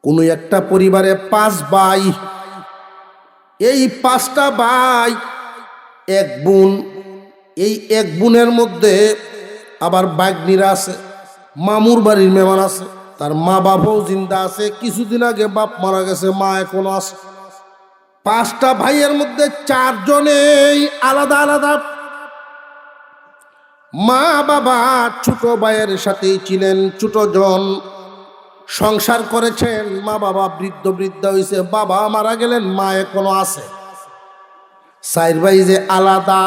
কোন একটা পরিবারে 5 ভাই, এই 5টা ভাই এক বোন। এই এক বোনের মধ্যে আবার বাগনিরা আছে, মামুর বাড়ির মেহমান আছে, তার মা বাবাও জিন্দা আছে। কিছুদিন আগে বাপ মারা গেছে, মা এখনো আছে। 5টা ভাইয়ের মধ্যে 4 জনেই আলাদা আলাদা। মা বাবা ছোট ভাইয়ের সাথেই ছিলেন, ছোট জন সংসার করেছেন। মা বাবা বৃদ্ধ হয়েছে, বাবা মারা গেলেন, মা এখনো আছে। 4 ভাই যে আলাদা,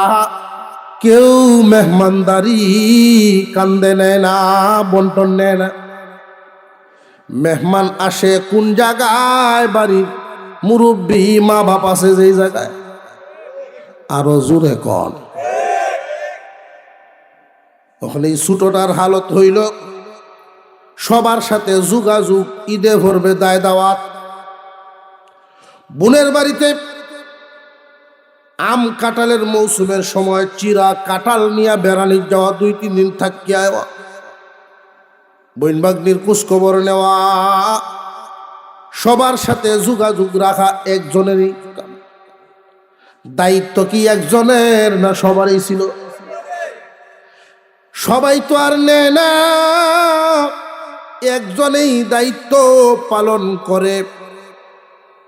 কেউ মেহমানদারি কান্দে নেয় না, বন্টন নেয় না। মেহমান আসে কোন জায়গায়? বাড়ির মুরব্বী মা বাপ আছে যেই জায়গায়, আরো জোরে কন। তখন এই ছোটটার হালত হইল সবার সাথে যোগাযোগ, ঈদে ভরবে দায় দাওয়াত। বোনের বাড়িতে আম কাঁঠালের মৌসুমের সময় চিরা কাঁঠাল নিয়ে বেড়ানি যাওয়া, 2-3 দিন থাকিয়া বইন বাগনির খোঁজখবর নেওয়া, সবার সাথে যোগাযোগ রাখা একজনেরই দায়িত্ব। কি একজনের না সবারই ছিল? সবাই তো আর নেয় না, একজনেই দায়িত্ব পালন করে।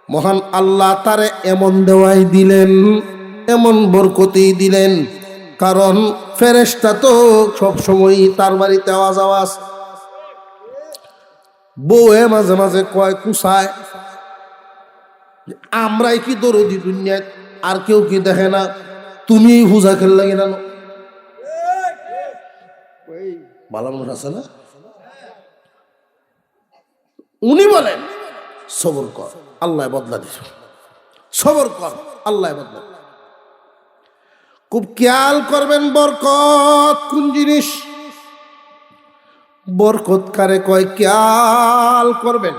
মহান আল্লাহ তারে এমন দেওয়াই দিলেন, এমন বরকতই দিলেন, কারণ ফেরেশতা তো সবসময় তার বাড়িতে আওয়াজ আওয়াজ। বউয়ে মাঝে মাঝে কয় কুসায়, আমরাই কি দরদি দুনিয়ায়, আর কেউ কি দেখে না? তুমি হুজা খেললে কিনা? ভালো মানুষ আছে না? উনি বলেন সবর কর, আল্লাহ বদলা দিস। সবর কর, আল্লাহ বদলা। খুব খেয়াল করবেন বরকত কোন জিনিস, বরকত কারে কয় খেয়াল করবেন।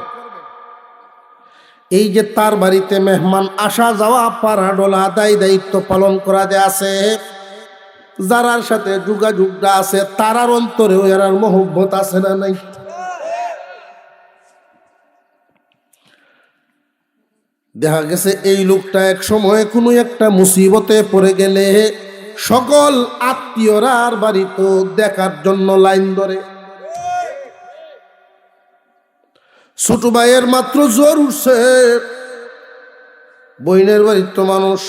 এই যে তার বাড়িতে মেহমান আসা যাওয়া, পাড়া ডোলা, দায়িত্ব পালন করা যে আছে, যারার সাথে যোগাযোগটা আছে, তারার অন্তরেও এরার মহব্বত আছে না নাই? দেখা গেছে এই লোকটা এক সময় কোনো একটা মুসিবতে পড়ে গেলে সকল আত্মীয়রার বাড়িতে দেখার জন্য লাইন ধরে। ছোট ভাইয়ের মাত্র জ্বর উঠছে, বইনের বাড়ির তো মানুষ,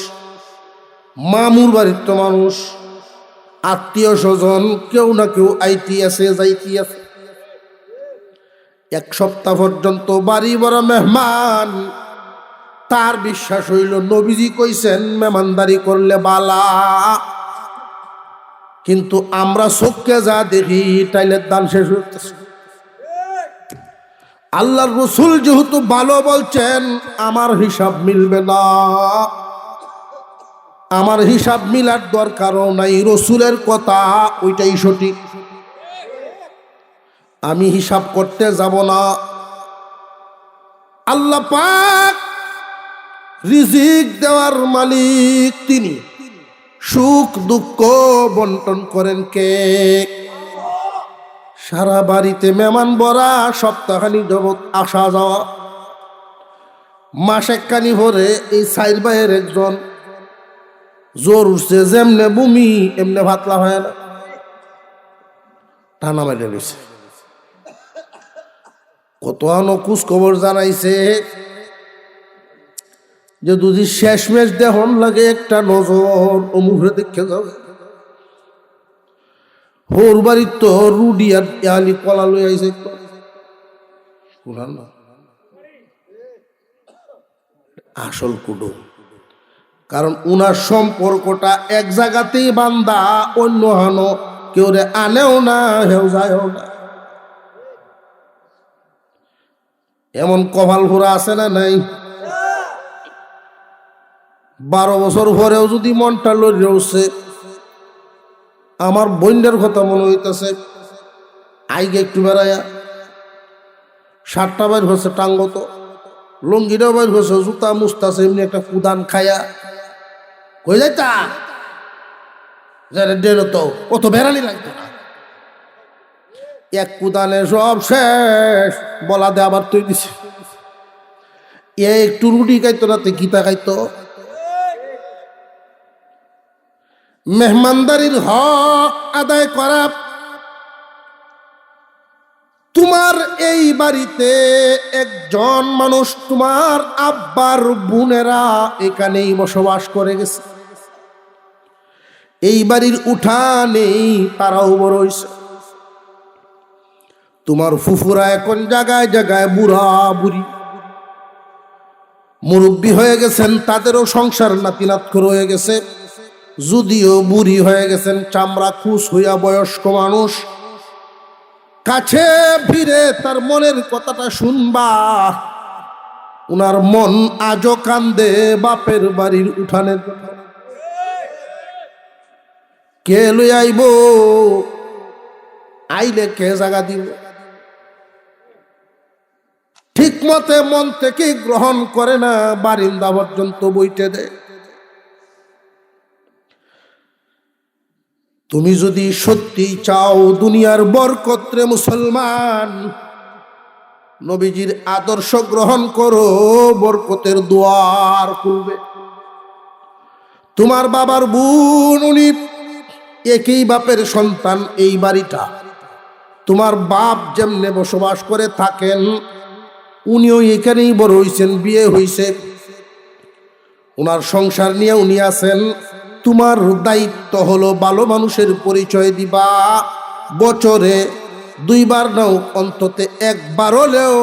মামুর বাড়ির তো মানুষ, আত্মীয় স্বজন কেউ না কেউ আইটি আছে, যাইতি আছে। 1 সপ্তাহ পর্যন্ত বাড়ি বড় মেহমান। তার বিশ্বাস হইল নবীজি কইছেন মেহমানদারি করলে বালা, কিন্তু আমরা চোখকে যা দেখি টাইলের দান শেষ হইতেছে। আল্লাহর রসুল যেহেতু ভালো বলছেন, আমার হিসাব মিলবে না, আমার হিসাব মিলার দরকারও নাই। রসুলের কথা ওইটাই সঠিক, আমি হিসাব করতে যাব না। আল্লাহ পাক রিজিক দেওয়ার মালিক তিনি, সুখ দুঃখ বন্টন করেন কে? সারা বাড়িতে মেহমান ভরা, সপ্তাহখানি জগৎ আসা যাওয়া। মাসেকখানি ভরে এই 4 ভাইয়ের একজন জ্বর উঠছে, যেমনে বমি এমনে ভাতলা হয় না, টানা মেরে নিছে। কত আনো খোঁজ খবর জানাইছে যে যদি শেষমেশ দেহন লাগে একটা নজর অমুখে দেখে যাবে। হোর বাড়ির তো রুডি আর আলি কলা লই আইছে, আসল কুডুম। কারণ উনার সম্পর্কটা এক জায়গাতেই বান্ধা, অন্য হানো কেউ রে আনেও না, হেউ যায়ও না। এমন কপাল ঘোরা আছে না নাই? 12 বছর পরেও যদি মনটা লড়ে উঠছে। আমার বোনদের কথা মনে হইতেছে, আইগে একটু বেড়াইয়া, 7টা বাইর হচ্ছে টাঙ্গত, লঙ্গিটাও বাইর হচ্ছে, জুতা মুস্তাছে, এমনি একটা কুদান খায়া কই যাইতা ডেলো তো অত বেড়ালি লাগতো না। 1 কুদানে সব শেষ, বলা দে আবার তুই দিছে। এ একটু রুটি খাইতো রাতে গীতা খাইতো। মেহমানদারির হক আদায় করা। তোমার এই বাড়িতে একজন মানুষ, তোমার আব্বার বোনেরা এখানেই বসবাস করে গেছে, এই বাড়ির উঠানেই তারাও বড় হইছে। তোমার ফুফুরা এখন জায়গায় জায়গায় বুড়া বুড়ি মুরব্বী হয়ে গেছেন, তাদেরও সংসার নাতিনাতখর হয়ে গেছে। যদিও বুড়ি হয়ে গেছেন, চামড়া খুশ হইয়া বয়স্ক মানুষ, কাছে ফিরে তার মনের কথাটা শুনবা। উনার মন আজও কান্দে বাপের বাড়ির উঠানের জন্য। কে লই আইব, আইলে কে জায়গা দিব, ঠিক মতে মন থেকে গ্রহণ করে না, বারিন্দা পর্যন্ত বইতে দেয়। তুমি যদি সত্যি চাও দুনিয়ার বরকতে মুসলমান, নবীজির আদর্শ গ্রহণ করো, বরকতের দুয়ার খুলবে। তোমার বাবার বোন, উনি একই বাপের সন্তান, এই বাড়িটা তোমার বাপ যেমনে বসবাস করে থাকেন, উনিও এখানেই বড় হইছেন, বিয়ে হইছে, উনার সংসার নিয়ে উনি আছেন। তোমার দায়িত্ব হলো ভালো মানুষের পরিচয় দিবা। বছরে 2 বার নাও, অন্তত 1 বার হলেও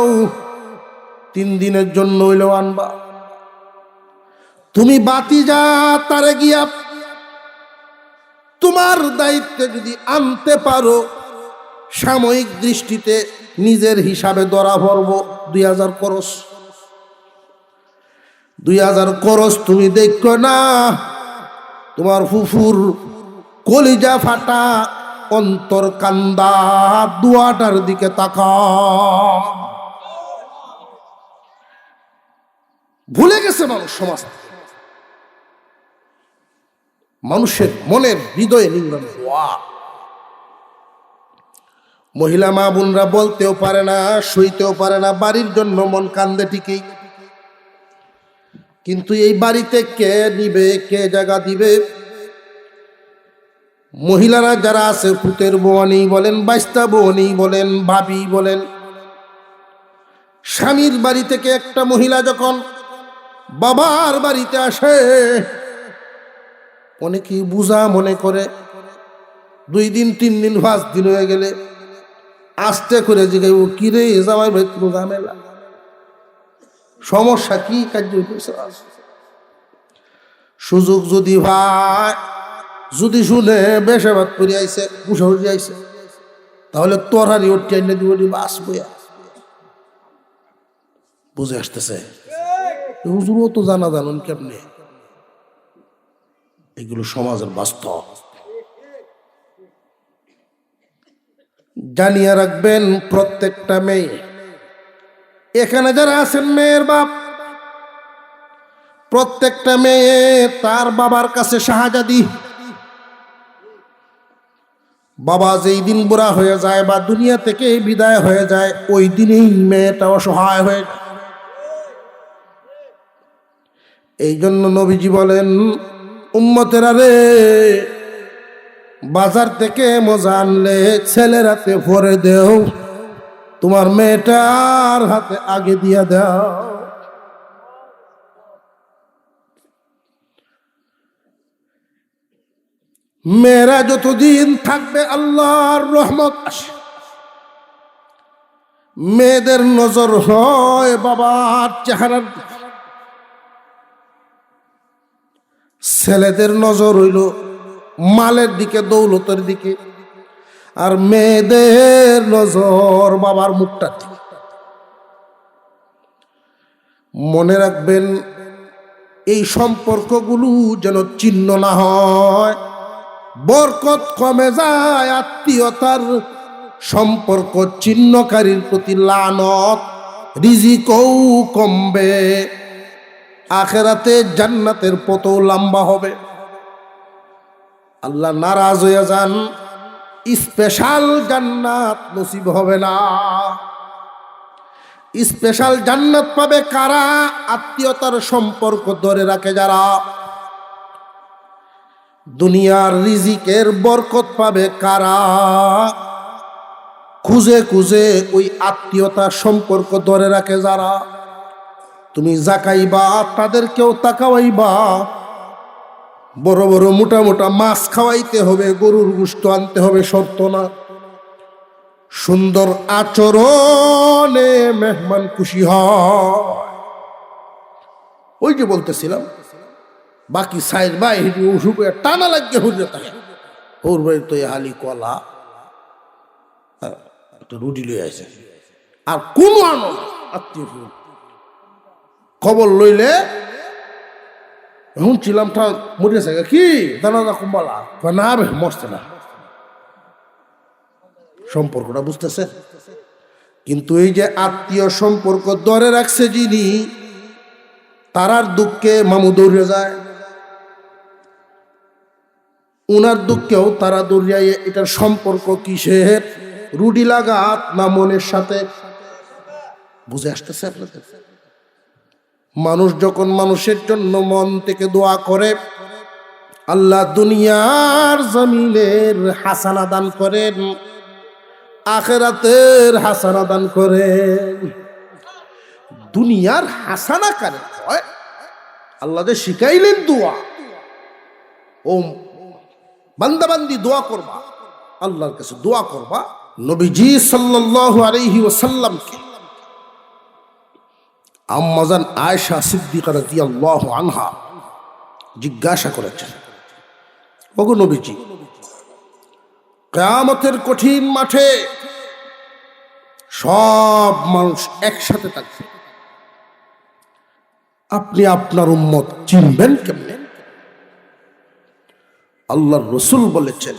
3 দিনের জন্য হইলেও আনবা। তুমি বাতিজা তারে গিয়া তোমার দায়িত্বে যদি আনতে পারো, সাময়িক দৃষ্টিতে নিজের হিসাবে ধরা পড়ব 2000 খরচ। 2000 খরচ তুমি দেখো না, তোমার ফুফুর কলিজা ফাটা অন্তর কান্দা দুয়াটার দিকে তাকা। ভুলে গেছে মানুষ, সমাজ মানুষের মনের হৃদয়ে নিংড়ন দোয়া। মহিলা মা বোনরা বলতেও পারে না, সইতেও পারে না, বাড়ির জন্য মন কান্দে ঠিকই, কিন্তু এই বাড়িতে কে নিবে, কে জায়গা দিবে? মহিলারা যারা আছে, পুতের বোয়ানি বলেন, বাইস্তা বোয়ানি বলেন, ভাবি বলেন, স্বামীর বাড়ি থেকে একটা মহিলা যখন বাবার বাড়িতে আসে, অনেকেই বুঝা মনে করে। 2 দিন 3 দিন 5 দিন হয়ে গেলে আস্তে করে জিগাইব, কিরে জামাই ভাই কোনো ঝামেলা, সমস্যা কি, কাজ হইতেছে? সুযোগ যদি ভাই যদি শুনে বেশাবাদ করে আইছে, কুশাউজি আইছে, তাহলে তোরারি ওটি এনে দিব, বাস বইয়া। বুঝে আসতেছে? হুজুরও তো জানা জানুন কেমনে, এগুলো সমাজের বাস্তব। জানিয়ে রাখবেন, প্রত্যেকটা মেয়ে, এখানে যারা আছেন মেয়ের বাপ, প্রত্যেকটা মেয়ে তার বাবার কাছে শাহজাদি। বাবা যেই দিন বুড়া হয়ে যায় বা দুনিয়া থেকে বিদায় হয়ে যায়, ওই দিনেই মেয়েটা অসহায় হয়ে যায়। এই জন্য নবীজি বলেন, উম্মতেরা রে, বাজার থেকে মজা আনলে ছেলের হাতে ভরে দেও, তোমার মেয়েটার হাতে আগে দিয়া দাও। মেয়েরা যতদিন থাকবে আল্লাহর রহমত আসে। মেয়েদের নজর হয় বাবার চেহারার দিকে, ছেলেদের নজর হইল মালের দিকে, দৌলতের দিকে, আর মেয়েদের নজর বাবার মুখটার দিকে। মনে রাখবেন, এই সম্পর্কগুলো যেন ছিন্ন না হয়, বরকত কমে যায়, আত্মীয়তার সম্পর্ক ছিন্নকারীর প্রতি লানত, রিজিকও কমবে, আখেরাতে জান্নাতের পথও লম্বা হবে। আল্লাহ নারাজ হয়ে যান, স্পেশাল জান্নাত নসিব হবে না। স্পেশাল জান্নাত পাবে কারা? আত্মীয়তার সম্পর্ক ধরে রাখে যারা। দুনিয়ার রিজিকের বরকত পাবে কারা? খুঁজে খুঁজে ওই আত্মীয়তার সম্পর্ক ধরে রাখে যারা। তুমি জাকাইবা, তাদেরকেও তাকাওয়াইবা। বড় বড় মোটা মোটা মাছ খাওয়াইতে হবে, গরুর গোশত আনতে হবে, শর্ত না। সুন্দর আচরণে মেহমান খুশি হয়। ওই যে বলতেছিলাম, বাকি সাইড বাই হিটি উসুপ টানা লাগিয়ে হুজরে থাকে। ওর বাড়ি তো হালি কলা একটা রুটি লই আছে, আর কোনো আনো আত্মীয় খবর লইলে শুনছিলাম মরিয়াছে কি দানা কুম্বালা না মরছে না। সম্পর্কটা বুঝতেছে? কিন্তু এই যে আত্মীয় সম্পর্ক ধরে রাখছে যিনি, তারার দুঃখে মামু দৌড়ে যায়, উনার দুঃখেও তারা দৌড়িয়ে। এটার সম্পর্ক কিসের? রুডি লাগাত না মনের সাথে? বুঝে আসতেছে আপনাদের? মানুষ যখন মানুষের জন্য মন থেকে দোয়া করে, আল্লাহ দুনিয়ার জমিনের হাসানা দান করেন, আখিরাতের হাসানা দান করেন। দুনিয়ার হাসানা কারে হয়? আল্লাহ যে শিখাইলেন দোয়া, ও বান্দাবান্দি দোয়া করবা, আল্লাহর কাছে দোয়া করবা। নবীজি সাল্লাল্লাহু আলাইহি ওয়াসাল্লামকে আম্মাজান আয়েশা সিদ্দিকা রাদিয়াল্লাহু আনহা জিজ্ঞাসা করেছেন, ওগো নবীজি, কিয়ামতের কঠিন মাঠে সব মানুষ একসাথে থাকবে, আপনি আপনার উম্মত চিনবেন কেমনে? আল্লাহর রাসূল বলেছেন,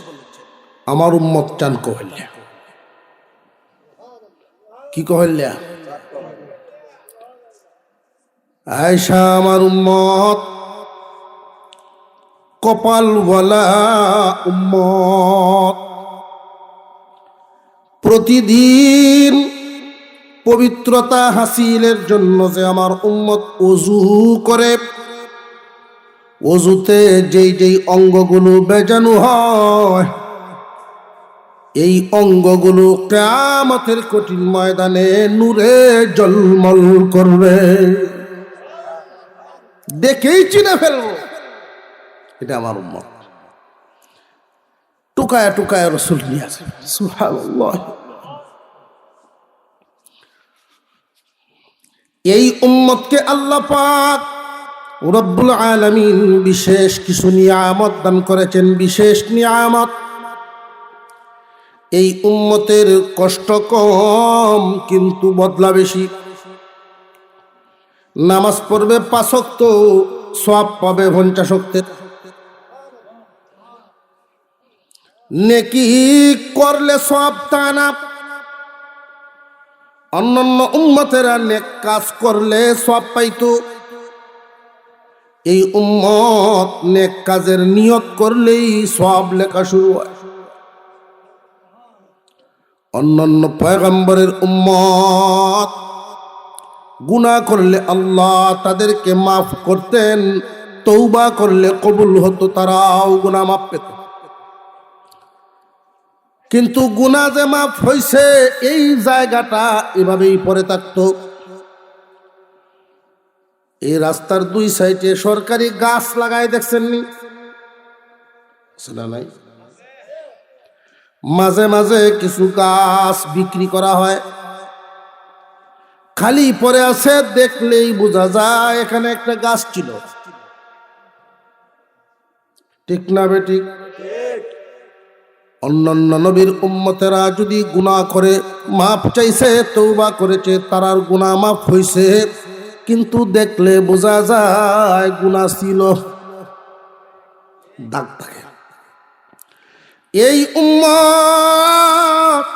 আমার উম্মত চান কহল্যা। কি কহল্যা? আয়েশা আমার উম্মত কপালওয়ালা উম্মত। প্রতিদিন পবিত্রতা হাসিলের জন্য যে আমার উম্মত ওযু করে, ওযুতে যেই যেই অঙ্গগুলো বেজানো হয়, এই অঙ্গগুলো কিয়ামতের কঠিন ময়দানে নূরে ঝলমল করবে। দেখেই চিনে ফেলবো এটা আমার উম্মত। টুকায়া টুকায়া রাসূল নিয়ে আসে, সুবহানাল্লাহ। এই উম্মতকে আল্লাহ পাক রব্বুল আলামিন বিশেষ কিছু নিয়ামত দান করেছেন, বিশেষ নিয়ামত। এই উম্মতের কষ্ট কম কিন্তু বদলা বেশি। নামাজ পড়বে 5 ওয়াক্ত, সওয়াব পাবে 50 ওয়াক্তের। নেকি করলে সওয়াব তা না, অন্যান্য উম্মতেরা নেক কাজ করলে সওয়াব পাইতো। এই উম্মত নেক কাজের নিয়ত করলেই সওয়াব লেখা শুরু হয়। অন্যান্য পয়গম্বরের উম্মত গুনাহ করলে আল্লাহ তাদেরকে মাফ করতেন, তওবা করলে কবুল হতো, তারাও গুনাহ মাফ পেত। কিন্তু গুনাহ যে মাফ হইছে এই জায়গাটা এভাবেই পড়ে থাকতো। এই রাস্তার 2 সাইডে সরকারি গাছ লাগায় দেখছেন নি? নাই? মাঝে মাঝে কিছু গাছ বিক্রি করা হয়, খালি পড়ে আছে, দেখলেই বোঝা যায় এখানে একটা গাছ ছিল। ঠিক না বেঠিক? অন্যান্য নবীর উম্মতেরা যদি গুনাহ করে মাফ চাইছে, তওবা করেছে, তারার গুনাহ মাফ হইছে, কিন্তু দেখলে বোঝা যায় গুনাহ ছিল, দাগ থাকে। এই উম্মত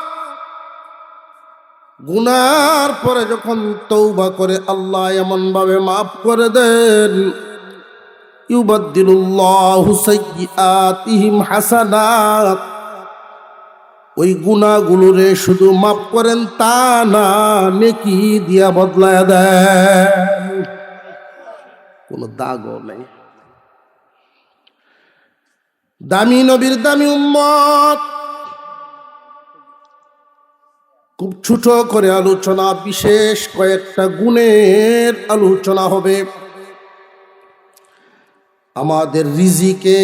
গুনার পরে যখন তওবা করে আল্লাহ এমন ভাবে মাফ করে দেন, ইউবাদদিলুল্লাহু সাইয়্যাতিহিম হাসানাত, ওই গুনাহগুলোরে শুধু মাফ করেন তা না, নেকি দিয়া বদলায়া দেন, কোনো দাগও নেই। দামি নবীর দামি উম্মত, খুব ছোট করে আলোচনা, বিশেষ কয়েকটা গুণের আলোচনা হবে। আমাদের রিজিকে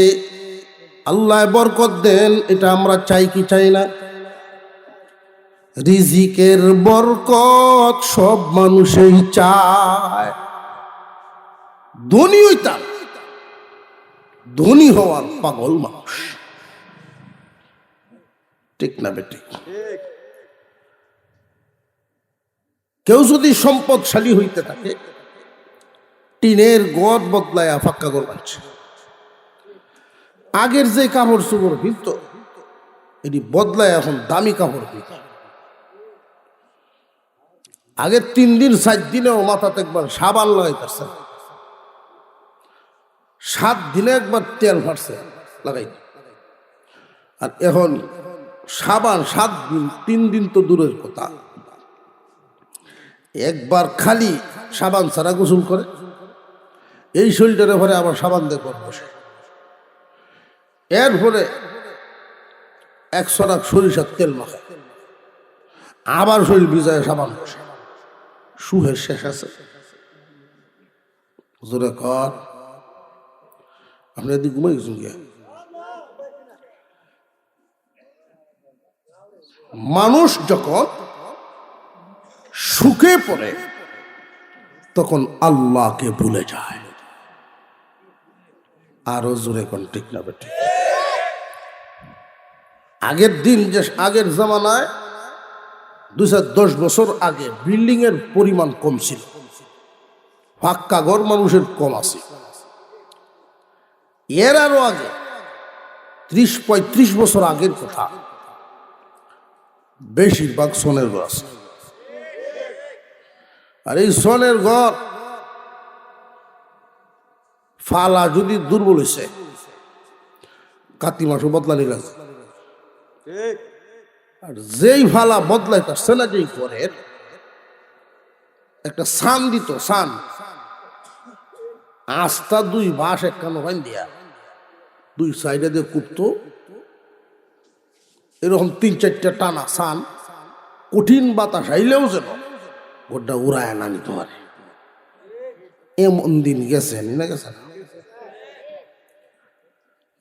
আল্লাহ বরকত দেন, এটা আমরা চাই কি চাই না? রিজিকের বরকত সব মানুষই চায়। ধনী হইতাম, ধনী হওয়ার পাগল মানুষ, ঠিক না বেঠিক? কেউ যদি সম্পদশালী হইতে থাকে, টিনের গড় বদলায় ফাঁকা ঘর বানছে। আগের যে কাপড় চোপড় ভিত এটি বদলায় এখন দামি কাপড় ভিত। আগের 3 দিন 4 দিনেও মাথাতে একবার সাবান লাগাইতেছে, 7 দিনে একবার তেল ফাটছে লাগাই। আর এখন সাবান 7 দিন, 3 দিন তো দূরের কথা, একবার খালি সাবান ছাড়া গোসল করে, এই শরীরটারে ভরে আবার সাবান দিয়ে বসে, এরপরে 100 টাক সরিষার তেল মাখে, আবার শরীর ভিজায় সাবান বসে। সুহের শেষ আছে? জোরে কর, আপনি এদিকে ঘুমাই গেছেন গিয়া? মানুষ যখন সুখে পড়ে তখন আল্লাহকে ভুলে যায়। আরো জোরে কোন, ঠিক না বেঠিক? আগের দিন, যে আগের জামানায় 210 বছর আগে বিল্ডিং এর পরিমাণ কম ছিল, পাক্কা ঘর মানুষের কম আছে। এর আরো আগে 30-35 বছর আগের কথা, বেশিরভাগ সোনের ঘর আছে। আর এই সোনের ঘর ফালা যদি দুর্বল হয়েছে, কাতি মাসও বদলানি লাগে। আর যেই ফালা বদলাইতেছে না, যেই ঘরের একটা সান দিত, সান আস্তা 2 বাঁশ একখানো ফাইন দিয়া 2 সাইডে দিয়ে কুপতো, এরকম 3-4টা টানা সান, কঠিন বাতাস আইলেও যেন ঘরটা উড়ায় না নিতে পারে। এমন দিন গেছে না, গেছে না?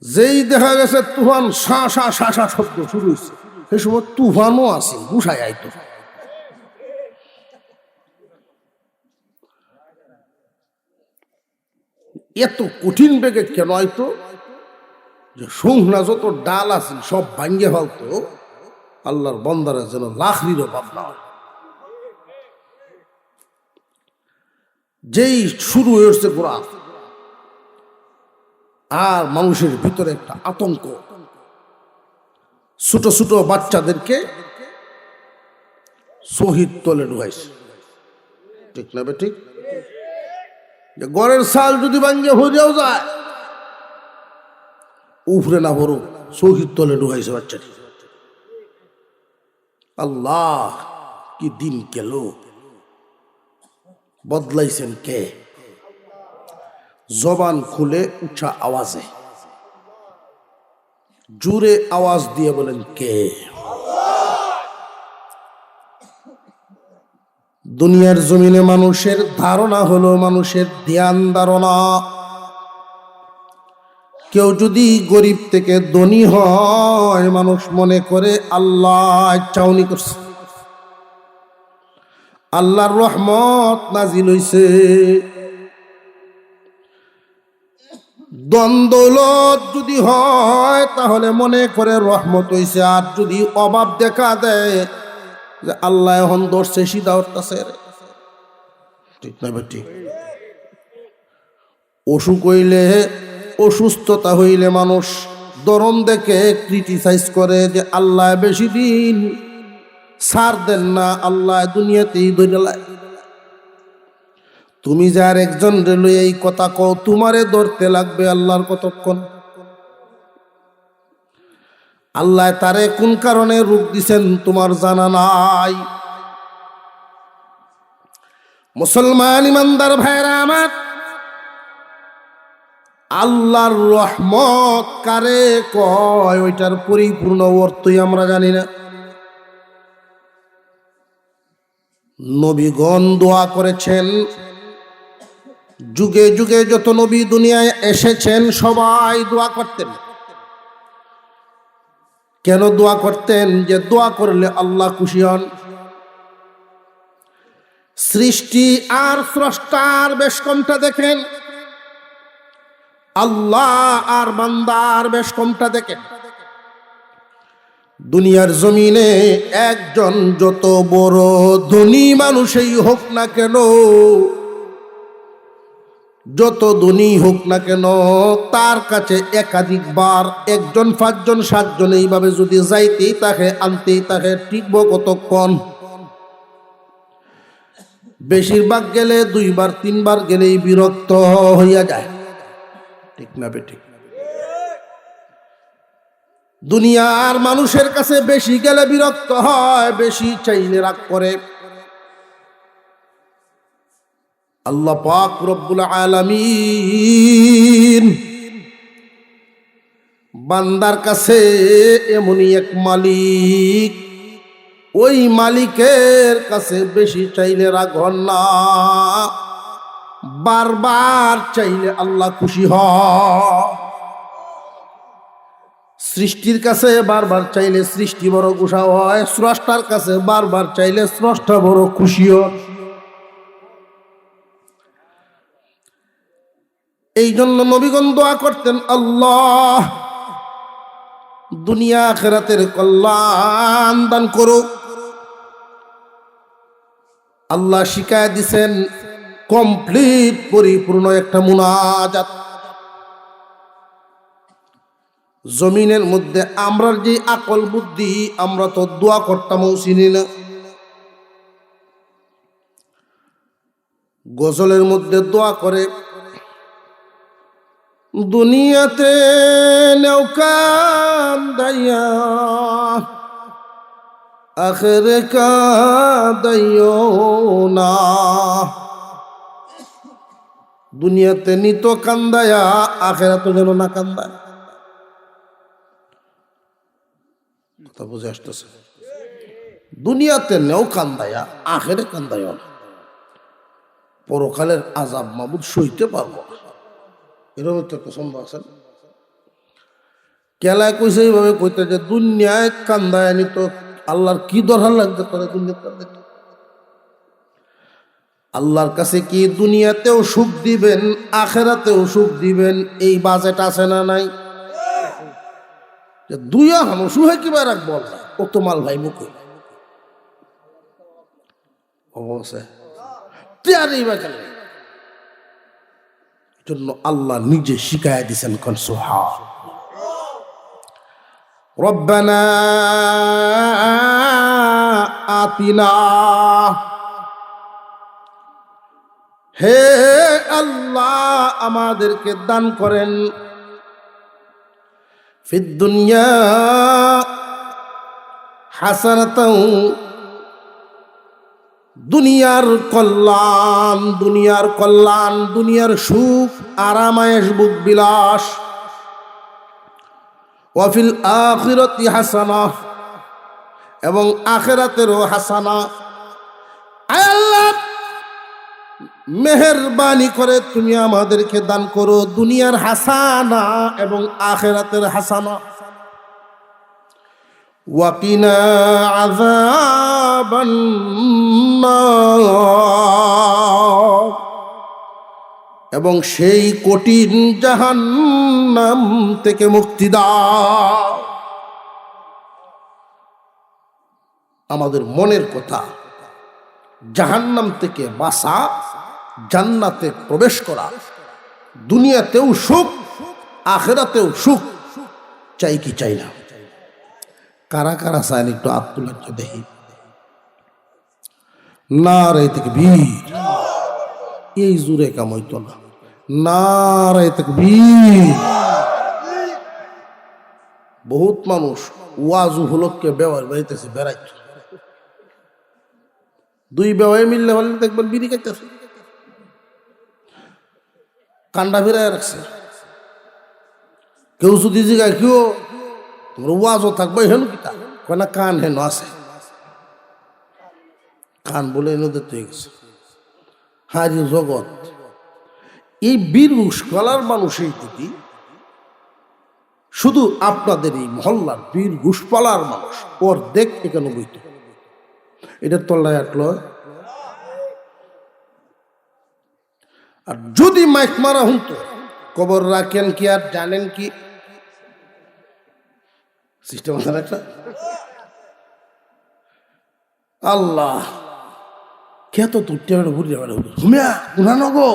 যেই দেখা গেছে তুফান শা শা শা শা শব্দ শুরু হয়েছে, সেই সময় তুফানও আছে, গুছায় আইতো। এত কঠিন বেগে কেন আইতো? যে সংখ্যা যত ডাল আছে সব ভাঙ্গে ফেলতো, আল্লাহর বান্দারা যেন লাখরির অভাব না হয়। যেই শুরু হয়েছে কোরআন, আর মানুষের ভিতরে একটা আতঙ্ক, ছোট ছোট বাচ্চাদেরকে শহীদ তলে ঢুকাইছে, ঠিক না বেঠিক? যে গড়ের সাল যদি ভাঙ্গে হইয়াও যায়, উফরে না ভরুক, শহীদ তলে ঢুকাইছে বাচ্চাটি। আল্লাহ, কি দিন গেল! বদলাইছেন কে? জবান খুলে উঁচা আওয়াজে জোরে আওয়াজ দিয়ে বলেন কে? দুনিয়ার জমিনে মানুষের ধারণা হলো, মানুষের ধ্যান ধারণা, কেউ যদি গরিব থেকে ধনী হয়, মানুষ মনে করে আল্লাহ চাউনি করছে, আল্লাহর রহমত নাজিল হইছে। দ্বন্দ্বলত যদি হয় তাহলে মনে করে রহমত হইছে, আর যদি অভাব দেখা দেয় যে আল্লাহ এখন ধরছে, সিধা উঠতেছে, ঠিক না বেঠিক? অসুখ হইলে, অসুস্থতা হইলে মানুষ দরম দেখে ক্রিটিসাইজ করে যে আল্লাহ বেশি দিন ছাড় দেন না, আল্লাহ দুনিয়াতেই ধরে লাই। তুমি যার একজন রেলওয়ে এই কথা কও, তোমারে ধরতে লাগবে আল্লাহর কতক্ষণ? আল্লাহ তারে কোন কারণে রূপ দিছেন তোমার জানা নাই। মুসলমান ইমানদার ভাইরা আমার, আল্লাহর রহমত কারে কয় ওইটার পরিপূর্ণ অর্থই আমরা জানি না। নবীগণ দোয়া করেছেন, যুগে যুগে যত নবী দুনিয়ায় এসেছেন সবাই দোয়া করতেন। কেন দোয়া করতেন? যে দোয়া করলে আল্লাহ খুশি হন। সৃষ্টি আর স্রষ্টার বেশ কমটা দেখেন, আল্লাহ আর বান্দার বেশ কমটা দেখেন। দুনিয়ার জমিনে একজন যত বড় ধনী মানুষই হোক না কেন, যত ধনী হোক না কেন, তার কাছে একাধিকবার একজন, পাঁচজন, সাতজন এইভাবে যদি যাইতেই তাকে, আনতেই তাকে, টিকব কতক্ষণ? বেশিরভাগ গেলে দুইবার তিনবার গেলেই বিরক্ত হইয়া যায়, ঠিক না বেঠিক? দুনিয়ার মানুষের কাছে বেশি গেলে বিরক্ত হয়, বেশি চাইলে রাগ করে। আল্লাহ পাক রব্বুল আলামিন বান্দার কাছে এমনই এক মালিক, ওই মালিকের কাছে বেশি চাইলে রাগ হন না, বারবার চাইলে আল্লাহ খুশি হয়। সৃষ্টির কাছে বারবার চাইলে সৃষ্টি বড় খুশি হয়, স্রষ্টার কাছে বারবার চাইলে স্রষ্টা বড় খুশি হয়। এই জন্য নবীগণ দোয়া করতেন, আল্লাহ দুনিয়া আখিরাতের কল্যাণ দান করো। আল্লাহ শিখায় দিছেন কমপ্লিট পরিপূর্ণ একটা মুনাজাত। জমিনের মধ্যে আমরার যে আকল বুদ্ধি, আমরা তো দোয়া করতাম চিনি না। গজলের মধ্যে দোয়া করে, দুনিয়াতে নৌকা দাইয়া আখেরে কাঁদাইও না। দুনিয়াতে নিত কান্দায়া, আখেরা তো যেন না কান্দায়। কথা বুঝে আসতেছে? দুনিয়াতে নেও কান্দায়া, আখেরে কান্দাইও না। পরকালের আযাব মাবুদ সইতে পারবো না, এরকম তো একটা সম্ভব আছে। কেলায় কইছে এইভাবে কইতে যে দুনিয়ায় কান্দায় নিত, আল্লাহর কি দরকার লাগবে তোরা দুনিয়াতে কান্দাইতে? আল্লাহর কাছে কি দুনিয়াতেও সুখ দিবেন, আখেরাতেও সুখ দিবেন, এই বাজেট আছে না নাই? যে দুই আহানো সুহে কিবা রাখবো আল্লাহ, ও তো মাল ভাই মুখে জন্য আল্লাহ নিজে শিখায় দিছেন কোন সুবহান। রব্বানা আতিনা, হে আল্লাহ আমাদেরকে দান করেন, ফিদ দুনিয়া হাসানাতাও, দুনিয়ার কল্যাণ, দুনিয়ার কল্যাণ, দুনিয়ার সুখ, আরামায়েশ, বুক বিলাস, ওয়াফিল আখিরাতি হাসানা, এবং আখিরাতেরও হাসানা। আয় আল্লাহ মেহেরবানি করে তুমি আমাদেরকে দান করো দুনিয়ার হাসানা এবং আখিরাতের হাসানা। ওয়াকিনা আযাবান নার, এবং সেই কঠিন জাহান্নাম থেকে মুক্তি দাও। আমাদের মনের কথা, জাহান্নাম থেকে বাঁচা, জান্নাতে প্রবেশ করা, দুনিয়াতেও সুখ, আখিরাতেও সুখ, চাই কি চাই না? কারা কারা চান একটু আত্মলজ্জ দেখি। নারে তাকবীর, এই জুরে কাম হইতো না। নারে তাকবীর। বহুত মানুষ ওয়াজ উপলক্ষে বেওয়ার বাড়িতেছে বেড়াইতে, দুই বেওয়াই মিললে হলে দেখবেন বিড়ি খাইতেছে, কান্ডা ফিরাই রাখছে। কেউ যদি জিগায় কেউ তোমার ওয়াজও থাকবে হেন কিতা কয় না কান হেন আছে, কান বলে এনে তো গেছে হারি জগৎ। এই বীর ঘুষপালার মানুষের প্রতি শুধু আপনাদের এই মহল্লার বীর ঘুষপালার মানুষ ওর দেখ এখানে বইত এটার তল্লায় আটলো। আর যদি মাইক মারা হতো কবর রাখেন কি আর জানেন কি সিস্টেম আছে না একটা? আল্লাহ কে তো তুটে ঘুরে যাবে ঘুমিয়া গুনানো গো।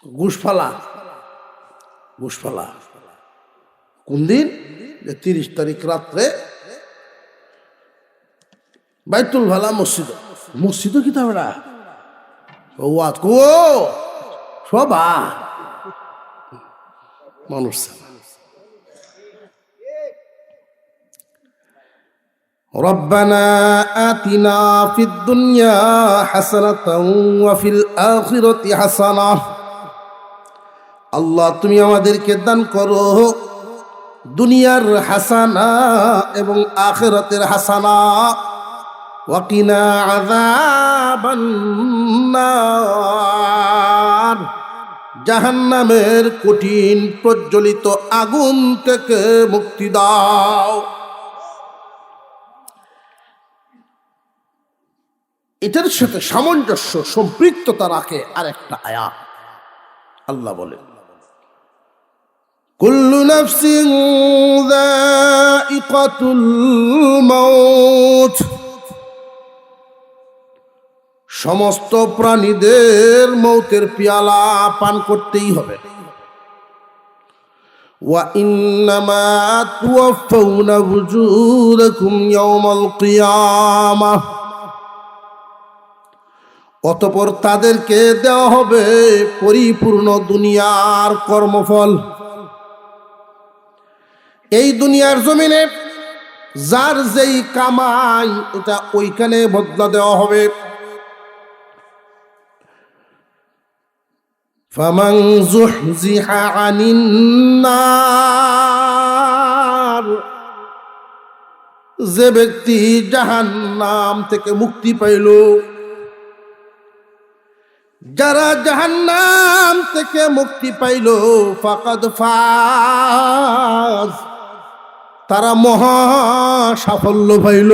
ঘুষফালা ঘুষফালা কোন দিন? 30 তারিখ রাত্রে বাইতুল ভালা মসজিদ, মসজিদও কি তাহলে ওয়াত কো সবা মানুষ। ربنا آتنا في الدنيا حسنة وفي الآخرة حسنة। আল্লাহ তুমি আমাদেরকে দান করো দুনিয়ার হাসানা এবং আখিরাতের হাসানা। ওয়াকিনা আযাবান নার, জাহান্নামের কঠিন প্রজ্বলিত আগুন থেকে মুক্তি দাও। এটার সাথে সামঞ্জস্য সম্পৃক্ততা রাখে আরেকটা আয়াত। আল্লাহ বলেন কুল্লু নাফসিন যায়িকাতুল মাউত, সমস্ত প্রাণীদের মৌতের পেয়ালা পান করতেই হবে। ওয়া ইন্নামা তুওয়াফাউনা উজুরাকুম ইয়াওমাল কিয়ামাহ, অতঃপর তাদেরকে দেওয়া হবে পরিপূর্ণ দুনিয়ার কর্মফল। এই দুনিয়ার জমিনে যার যেই কামাই এটা ওইখানে বদলা দেওয়া হবে। ফামান যুহজিহা আনিন নার, যে ব্যক্তি জাহান্নাম থেকে মুক্তি পাইল, যারা জাহান্নাম থেকে মুক্তি পাইল ফাকাদ ফাজ, তারা মহা সাফল্য পাইল।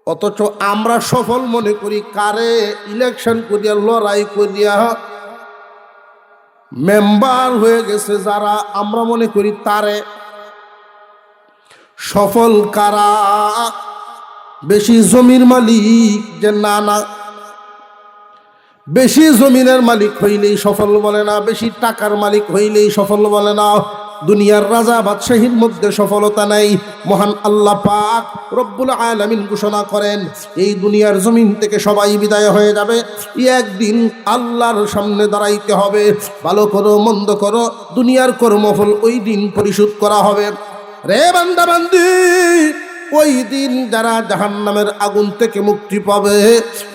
অথচ আমরা সফল মনে করি কারে ইলেকশন করিয়া লড়াই করিয়া মেম্বার হয়ে গেছে যারা, আমরা মনে করি তারে সফল। কারা বেশি জমির মালিক, যে না না বেশি জমিনের মালিক হইলেই সফল বলে না, বেশি টাকার মালিক হইলেই সফল বলে না। দুনিয়ার রাজা বাদশাহীর মধ্যে সফলতা নাই। মহান আল্লাহ পাক রব্বুল আলামিন ঘোষণা করেন এই দুনিয়ার জমিন থেকে সবাই বিদায় হয়ে যাবে, একদিন আল্লাহর সামনে দাঁড়াইতে হবে। ভালো করো মন্দ করো দুনিয়ার কর্মফল ওই দিন পরিশোধ করা হবে। রে বান্দা বান্দি, ওই দিন যারা জাহান্নামের আগুন থেকে মুক্তি পাবে,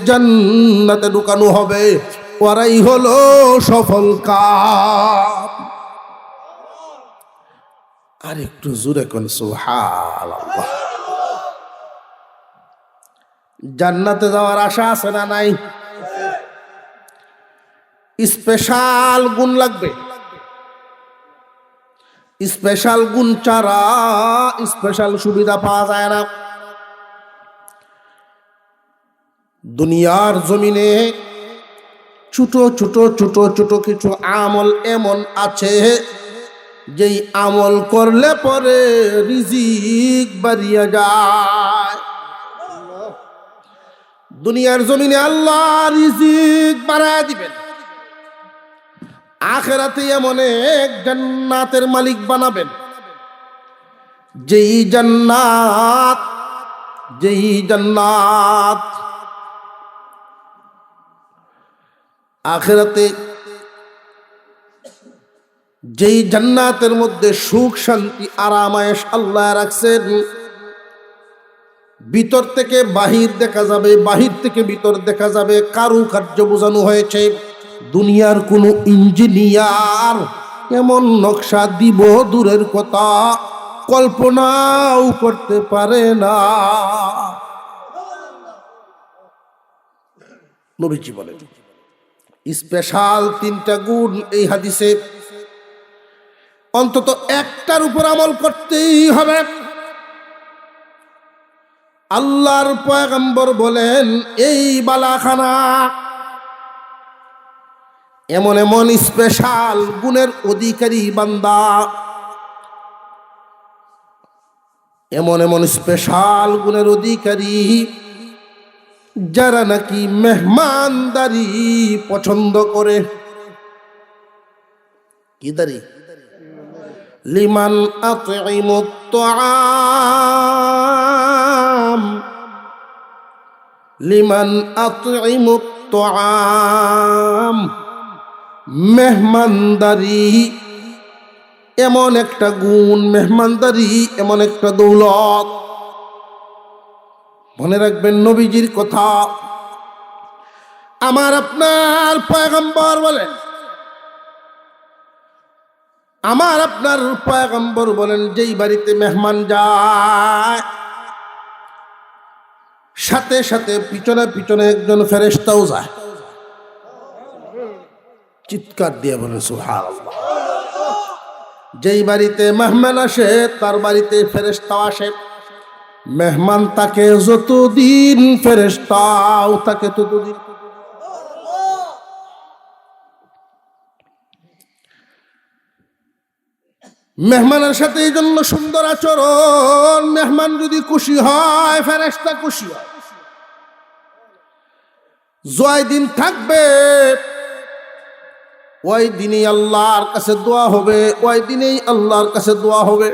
জান্নাতে ঢুকানো হবে, ওরাই হলো সফল কাম। আর একটু জোরে কোন সুবহানাল্লাহ। জান্নাতে যাওয়ার আশা আছে না নাই? স্পেশাল গুণ লাগবে। স্পেশাল গুণ ছাড়া স্পেশাল সুবিধা পাওয়া যায় না। দুনিয়ার জমিনে ছোট ছোট ছোট ছোট কিছু আমল এমন আছে যেই আমল করলে পরে রিজিক বাড়িয়ে যায়। দুনিয়ার জমিনে আল্লাহ রিজিক বাড়ায় দিবেন, আখিরাতে এমন এক জান্নাতের মালিক বানাবেন যেই জান্নাত আখিরাতে যেই জান্নাতের মধ্যে সুখ শান্তি আরাম আয়েশ আল্লাহ রাখছেন, ভিতর থেকে বাহির দেখা যাবে, বাহির থেকে ভিতর দেখা যাবে, কারুকার্য বোঝানো হয়েছে। দুনিয়ার কোন ইঞ্জিনিয়ার এমন নকশা দিব দূরের কথা, কল্পনাও করতে পারে না। নবীজি বলেন স্পেশাল 3টা গুণ এই হাদিসে, অন্তত একটার উপর আমল করতেই হবে। আল্লাহর পয়গম্বর বলেন এই বালাখানা এমন এমন স্পেশাল গুণের অধিকারী বান্দা, এমন এমন স্পেশাল গুণের অধিকারী যারা নাকি মেহমানদারি পছন্দ করে। কি দারি? লিমান আতইমুত তুআম, লিমান আতইমুত তুআম। মেহমানদারি এমন একটা গুণ, মেহমানদারি এমন একটা দৌলত। মনে রাখবেন নবীজির কথা। আমার আপনার পয়গম্বর বলেন, আমার আপনার পয়গম্বর বলেন যেই বাড়িতে মেহমান যায় সাথে সাথে পিছনে পিছনে একজন ফেরেশতাও যায়। চিৎকার দিয়ে বলেন সুবহানাল্লাহ। যেই বাড়িতে মেহমান আসে তার বাড়িতে ফেরেশতাও আসে। মেহমান তাকে যতদিন, ফেরেশতাও তাকে ততদিন। মেহমানের সাথে এই জন্য সুন্দর আচরণ। মেহমান যদি খুশি হয় ফেরেশতা খুশি হয়। জয় দিন থাকবে ওই দিনেই আল্লাহর কাছে দোয়া হবে, ওই দিনেই আল্লাহর কাছে দোয়া হবে।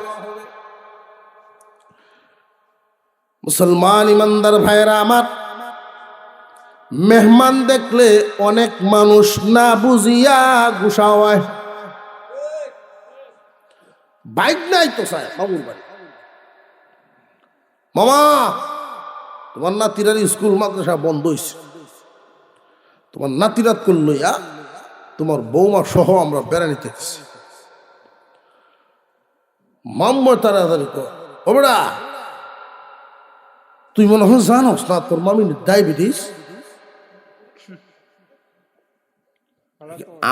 মুসলমান ইমানদার ভাইরা আমার, মেহমান দেখলে অনেক মানুষ না বুঝিয়া গুসা হয়। বাইক নাই তো সাহেব বাবুর বাড়ি, মামা তোমার নাতিরার স্কুল মাদ্রাসা বন্ধ হয়েছে, তোমার নাতিরাত করলো ইয়া তোমার বৌমা সহ আমরা বেড়ানিতে গেছি। মাম্মা তাড়াতাড়ি কর, ও বেড়া তুই মনে হয় জানোস না তোর মামির ডায়াবেটিস।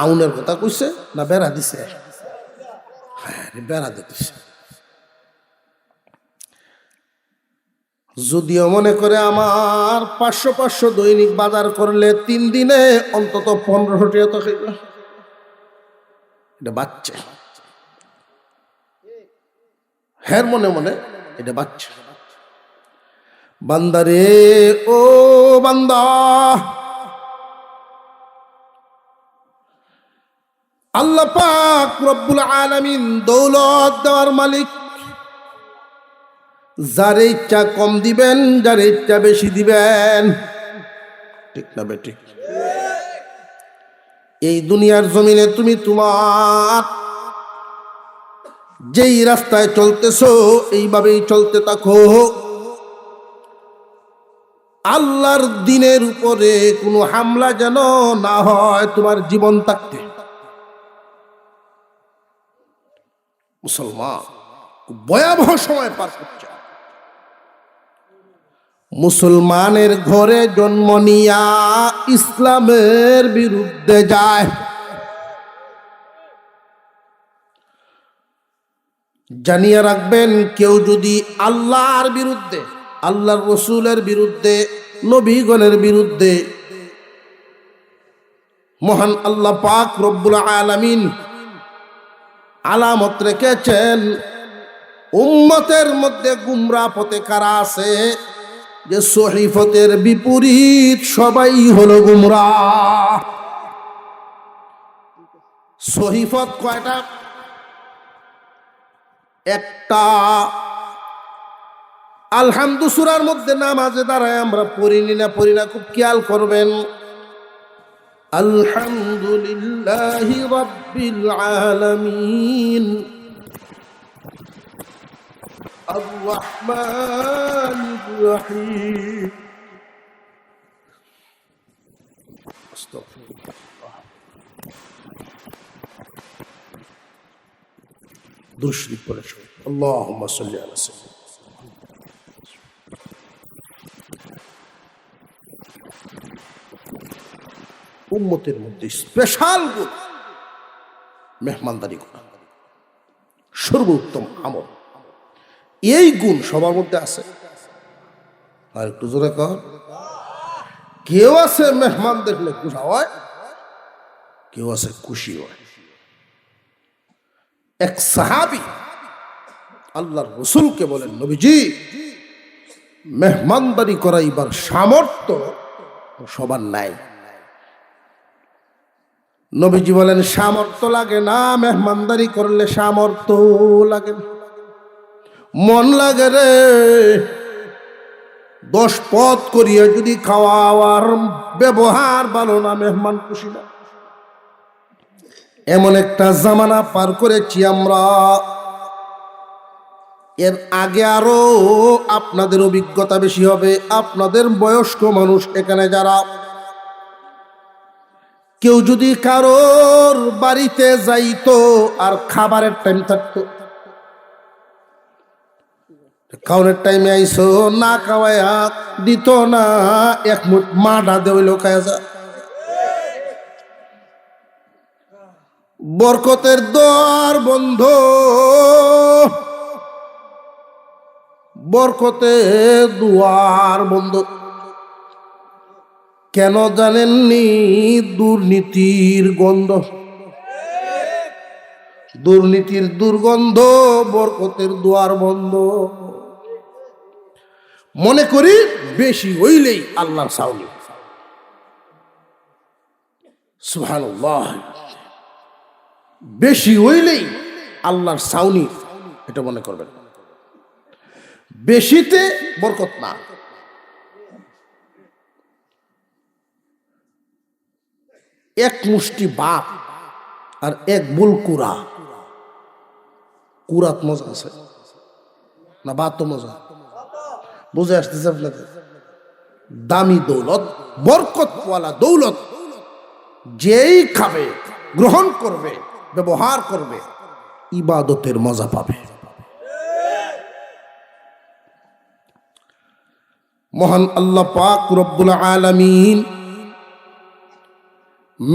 আউনের কথা কইছে না বেড়া দিছে? হ্যাঁ বেড়া দিতেছে। যদিও মনে করে আমার 500 দৈনিক বাজার করলে 3 দিনে অন্তত 1500 টাকা তো খাইবে। এটা বাচ্চা, হ্যাঁ মনে মনে এটা বাচ্চা। বান্দারে ও বান্দা, আল্লাহ পাক রব্বুল আলামিন দৌলত দেওয়ার মালিক। যারে ইচ্ছা কম দিবেন, যারে ইচ্ছা বেশি দিবেন। ঠিক না বেঠিক? এই দুনিয়ার জমিনে তুমি তোমার যেই রাস্তায় চলতেছো এইভাবেই চলতে থাকো। আল্লাহর দ্বীনের উপরে কোনো হামলা যেন না হয় তোমার জীবন থাকতে। মুসলমান ভয়াবহ সময় পার করছে। মুসলমানের ঘরে জন্ম নিয়া ইসলামের বিরুদ্ধে যায়। জানিয়ে রাখবেন, কেউ যদি আল্লাহর বিরুদ্ধে, আল্লাহর রসুলের বিরুদ্ধে, নবীগণের বিরুদ্ধে, মহান আল্লাহ পাক রব্বুল আলামিন আলামত রেখেছেন। উম্মতের মধ্যে গুমরা পথে কারা আছে, যে সহিফতের বিপরীত সবাই হলো গুমরা। সহিফত কয়টা? একটা। আলহামদু সূরার মধ্যে নামাজে দাঁড়ায় আমরা পড়ি না খুব খেয়াল করবেন। আলহামদুলিল্লাহি রাব্বিল আলামিন আর রহমানির রহিম। আস্তাগফিরুল্লাহ। দুরূদ শরীফ পড়ে শুনুন। আল্লাহুম্মা সাল্লি আলা সাইয়্যিদিনা। উম্মতের মধ্যে স্পেশাল গুণ মেহমানদারি করা, সর্বোত্তম আমল। এই গুণ সবার মধ্যে আছে। আর একটু জোরে কর। কেউ আছে মেহমান দেখলে খুশি হয়, কেউ আছে খুশি হয়। এক সাহাবী আল্লাহর রাসূলকে বলেন, নবীজি, মেহমানদারি করাইবার সামর্থ্য সবার নাই। নবীজি বলেন, সামর্থ্য লাগে না, মেহমানদারি করলে সামর্থ্য লাগে না, মন লাগে রে। 10 পদ করিয়া যদি খাওয়ার ব্যবহার ভালো না, মেহমান খুশি না। এমন একটা জামানা পার করেছি আমরা। এর আগে আরো আপনাদের অভিজ্ঞতা বেশি হবে। আপনাদের বয়স্ক মানুষ এখানে যারা, কেউ যদি কারোর বাড়িতে যাইতো আর খাবারের টাইম থাকতো, খাওয়ানোর টাইমে আইসো, না খাওয়াইয়া দিত না, এক মুঠ মাডা দেইল খায়া যা। বরকতের দ্বার বন্ধ, বরকতের দুয়ার বন্ধ। কেন জানেননি? দুর্নীতির গন্ধ, দুর্নীতির দুর্গন্ধ, বরকতের দুয়ার বন্ধ। মনে করি বেশি হইলেই আল্লাহর সাউনি। সুবহানাল্লাহ। বেশি হইলেই আল্লাহর সাউনি, এটা মনে করবেন। বেশিতে বরকত না। এক মুষ্টি ভাত আর এক বুল কুড়া, কুড়াত মজা আছে না, ভাত তো মজা। বুঝে আসতেছে আপনাদের? দামি দৌলত, বরকতওয়ালা দৌলত যেই খাবে, গ্রহণ করবে, ব্যবহার করবে, ইবাদতের মজা পাবে। মহান আল্লাহ পাক রব্বুল আলামিন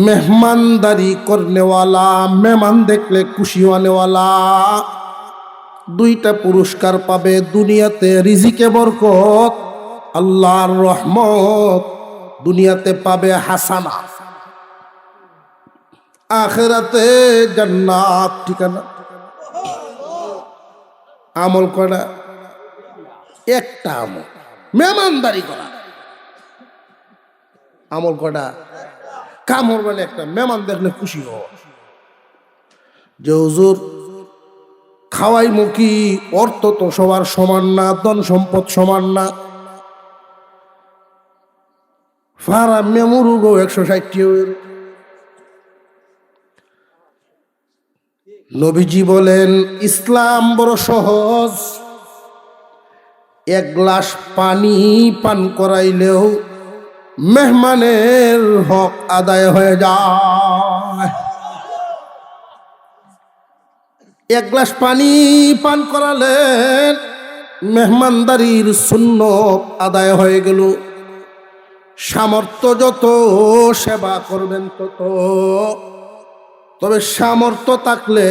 মেহমানদারি করনেওয়ালা, মেহমান দেখলে খুশি হওয়ানেওয়ালা 2টা পুরস্কার পাবে। দুনিয়াতে রিজিকে বরকত, আল্লাহর রহমত। দুনিয়াতে পাবে হাসানা, আখিরাতে জান্নাত ঠিকানা। আমল করা একটা আমল, মেহমানদারি করা। আমল করা কামড় বলে একটা, মেহমান দেখলে খুশি হওয়া। যে হুজুর খাওয়াই মুখী, অর্থ তো সবার সমান না, ধন সম্পদ সমান না। ফারা মেমুরুগো 160। নবীজি বলেন, ইসলাম বড় সহজ। 1 গ্লাস পানি পান করাইলেও মেহমানের হক আদায় হয়ে যায়। 1 গ্লাস পানি পান করালেন, মেহমানদারির সুন্নত আদায় হয়ে গেল। সামর্থ্য যত সেবা করবেন তত। তবে সামর্থ্য থাকলে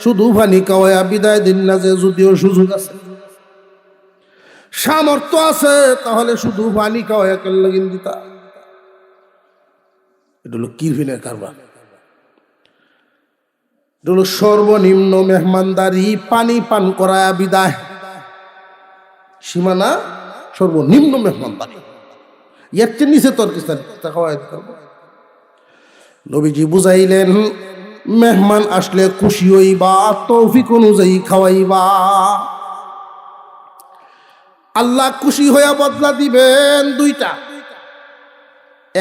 শুধু পানি খাওয়াইয়া বিদায় দিন না, যে যদিও সুযোগ আছে। সামর্থ্য আছে তাহলে শুধু পানি খাওয়াইয়া কেল্লা কিন দিতা। এটা হলো কিরফিনের কারবার। এটা হলো সর্বনিম্ন মেহমানদারি, পানি পান করায়া বিদায়। সীমানা সর্বনিম্ন মেহমানদারি, এর চেয়ে নিচে তর্কিস্তান খাওয়াই দিতে হবে। নবীজি বুঝাইলেন, মেহমান আসলে খুশি হইবা, তৌফিক অনুযায়ী খাওয়াইবা। আল্লাহ খুশি হইয়া বদলা দিবেন 2টা।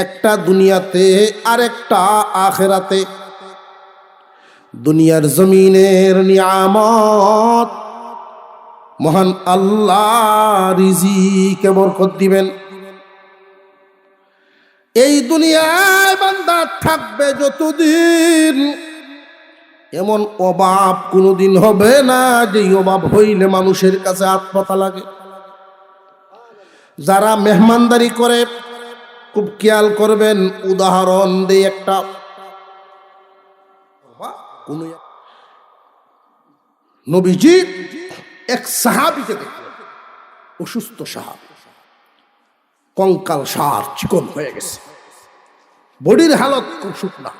একটা দুনিয়াতে আর একটা আখেরাতে। দুনিয়ার জমিনের নিয়ামত মহান আল্লাহ রিজিকে বরকত দিবেন। এই দুনিয়ায় বান্দা থাকবে যতদিন, এমন অভাব কোনোদিন হবে না যে অভাব হইলে মানুষের কাছে হাত পাতা লাগে। যারা মেহমানদারি করে খুব খেয়াল করবেন। উদাহরণ দেই একটা। নবীজি এক সাহাবীকে দেখলেন, অসুস্থ সাহাবী, কঙ্কাল সার চিকন হয়ে গেছে, বডির হালত খুব শুকনা।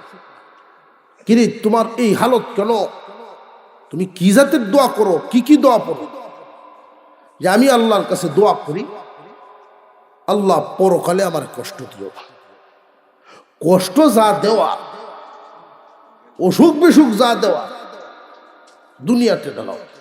কিরে তোমার এই হালত কেন? তুমি কি জাতের দোয়া করো, কি দোয়া পড়ো? যে আমি আল্লাহর কাছে দোয়া করি, আল্লাহ পরকালে আমার কষ্ট দিও। কষ্ট যা দেওয়া, অসুখ বিসুখ যা দেওয়া, দুনিয়াতে দাও।